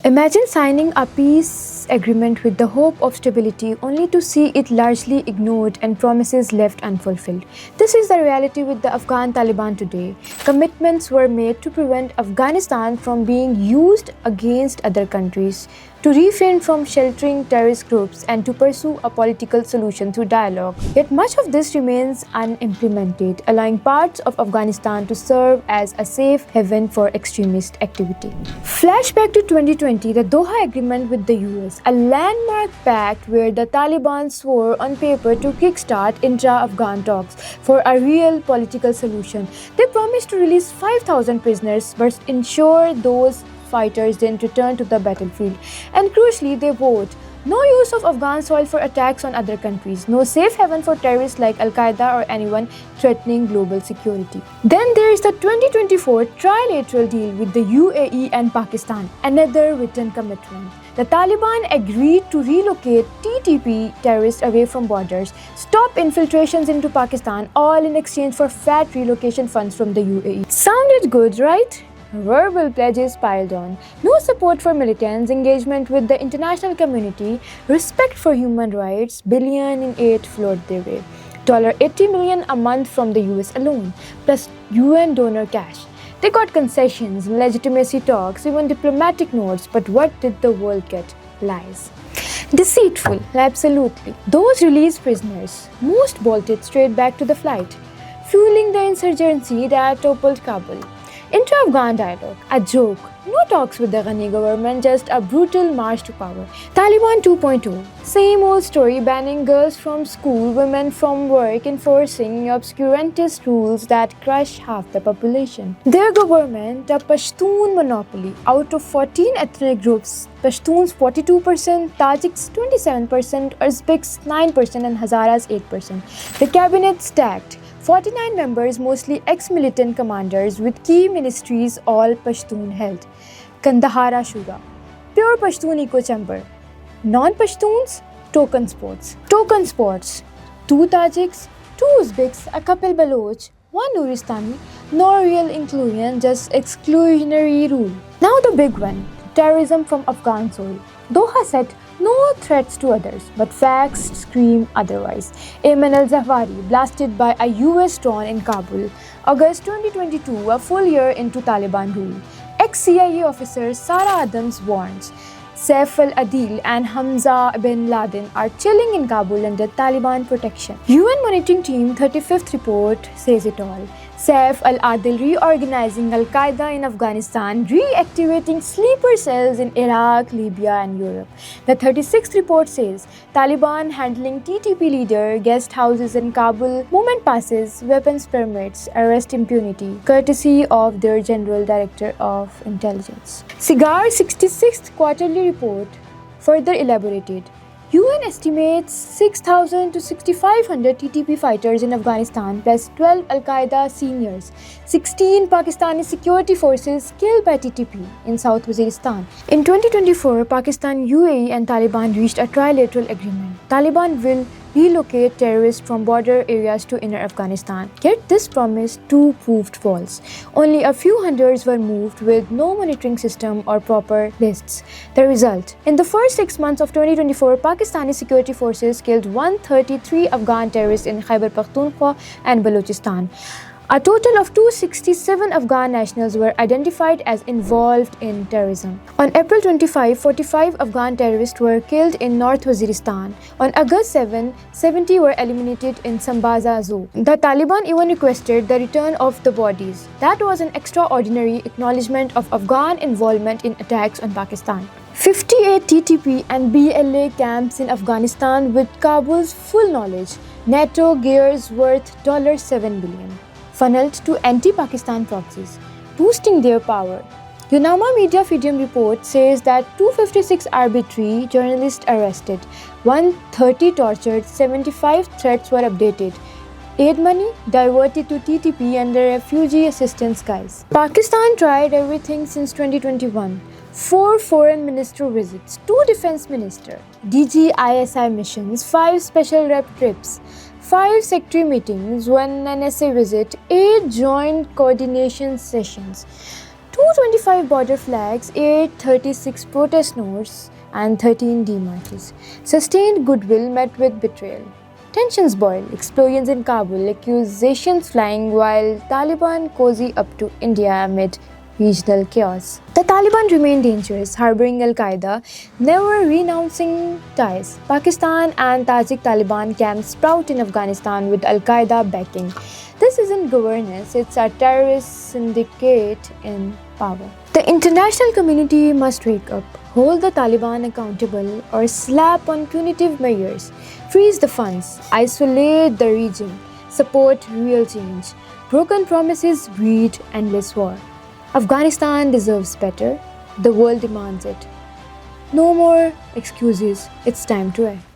Imagine signing a peace agreement with the hope of stability only to see it largely ignored and promises left unfulfilled. This is the reality with the Afghan Taliban today. Commitments were made to prevent Afghanistan from being used against other countries, to refrain from sheltering terrorist groups, and to pursue a political solution through dialogue. Yet much of this remains unimplemented, allowing parts of Afghanistan to serve as a safe haven for extremist activity. Flashback to 2020, the Doha Agreement with the US, a landmark pact where the Taliban swore on paper to kickstart intra-Afghan talks for a real political solution. They promised to release 5,000 prisoners but ensure those fighters didn't return to the battlefield. And crucially, they vowed no use of Afghan soil for attacks on other countries, no safe haven for terrorists like Al-Qaeda or anyone threatening global security. Then there is the 2024 trilateral deal with the UAE and Pakistan, another written commitment. The Taliban agreed to relocate TTP terrorists away from borders, stop infiltrations into Pakistan, all in exchange for fat relocation funds from the UAE. Sounded good, right? Verbal pledges piled on. No support for militants, engagement with the international community, respect for human rights, billion in aid flowed their way. $80 million a month from the US alone, plus UN donor cash. They got concessions, legitimacy talks, even diplomatic notes, but what did the world get? Lies. Deceitful, absolutely. Those released prisoners, most bolted straight back to the flight, fueling the insurgency that toppled Kabul. Intra-Afghan dialogue, a joke, no talks with the Ghani government, just a brutal march to power. Taliban 2.0, same old story, banning girls from school, women from work, enforcing obscurantist rules that crush half the population. Their government, a Pashtun monopoly. Out of 14 ethnic groups, Pashtuns 42%, Tajiks 27%, Uzbeks 9% and Hazaras 8%. The cabinet stacked. 49 members, mostly ex-militant commanders with key ministries, all Pashtun held. Kandahara Shura, pure Pashtun echo chamber. Non-Pashtuns, token sports. Token sports, 2 Tajiks, 2 Uzbeks, a couple Baloch, 1 Nuristani, no real inclusion, just exclusionary rule. Now the big one, terrorism from Afghan soil. Doha said no threats to others, but facts scream otherwise. Ayman al-Zawahiri blasted by a US drone in Kabul. August 2022, a full year into Taliban rule. Ex-CIA officer Sara Adams warns Saif al-Adil and Hamza bin Laden are chilling in Kabul under Taliban protection. UN monitoring team 35th report says it all. Saif al-Adil reorganizing Al-Qaeda in Afghanistan, reactivating sleeper cells in Iraq, Libya and Europe. The 36th report says Taliban handling TTP leader, guest houses in Kabul, movement passes, weapons permits, arrest impunity, courtesy of their General Director of Intelligence. Sigar 66th quarterly report further elaborated. UN estimates 6,000 to 6,500 TTP fighters in Afghanistan plus 12 Al-Qaeda seniors, 16 Pakistani security forces killed by TTP in South Waziristan. In 2024, Pakistan, UAE and Taliban reached a trilateral agreement. Taliban will relocate terrorists from border areas to inner Afghanistan. Yet this promise too proved false. Only a few hundreds were moved with no monitoring system or proper lists. The result: in the first 6 months of 2024, Pakistani security forces killed 133 Afghan terrorists in Khyber Pakhtunkhwa and Balochistan. A total of 267 Afghan nationals were identified as involved in terrorism. On April 25, 45 Afghan terrorists were killed in North Waziristan. On August 7, 70 were eliminated in Sambaza Zoo. The Taliban even requested the return of the bodies. That was an extraordinary acknowledgement of Afghan involvement in attacks on Pakistan. 58 TTP and BLA camps in Afghanistan with Kabul's full knowledge. NATO gears worth $7 billion. Funneled to anti-Pakistan proxies, boosting their power. Unama Media Freedom report says that 256 arbitrary journalists arrested, 130 tortured, 75 threats were updated. Aid money diverted to TTP under refugee assistance guise. Pakistan tried everything since 2021. 4 foreign minister visits, 2 defense minister, DG ISI missions, 5 special rep trips, 5 secretary meetings, 1 NSA visit, 8 joint coordination sessions. 2 225 border flags, 836 protest notes, and 13 demarches. Sustained goodwill met with betrayal. Tensions boil, explosions in Kabul, accusations flying while Taliban cozy up to India amid regional chaos. The Taliban remain dangerous, harboring Al Qaeda, never renouncing ties. Pakistan and Tajik Taliban camps sprout in Afghanistan with Al Qaeda backing. This isn't governance, it's a terrorist syndicate in power. The international community must wake up, hold the Taliban accountable, or slap on punitive measures. Freeze the funds, isolate the region, support real change. Broken promises breed endless war. Afghanistan deserves better. The world demands it. No more excuses. It's time to act.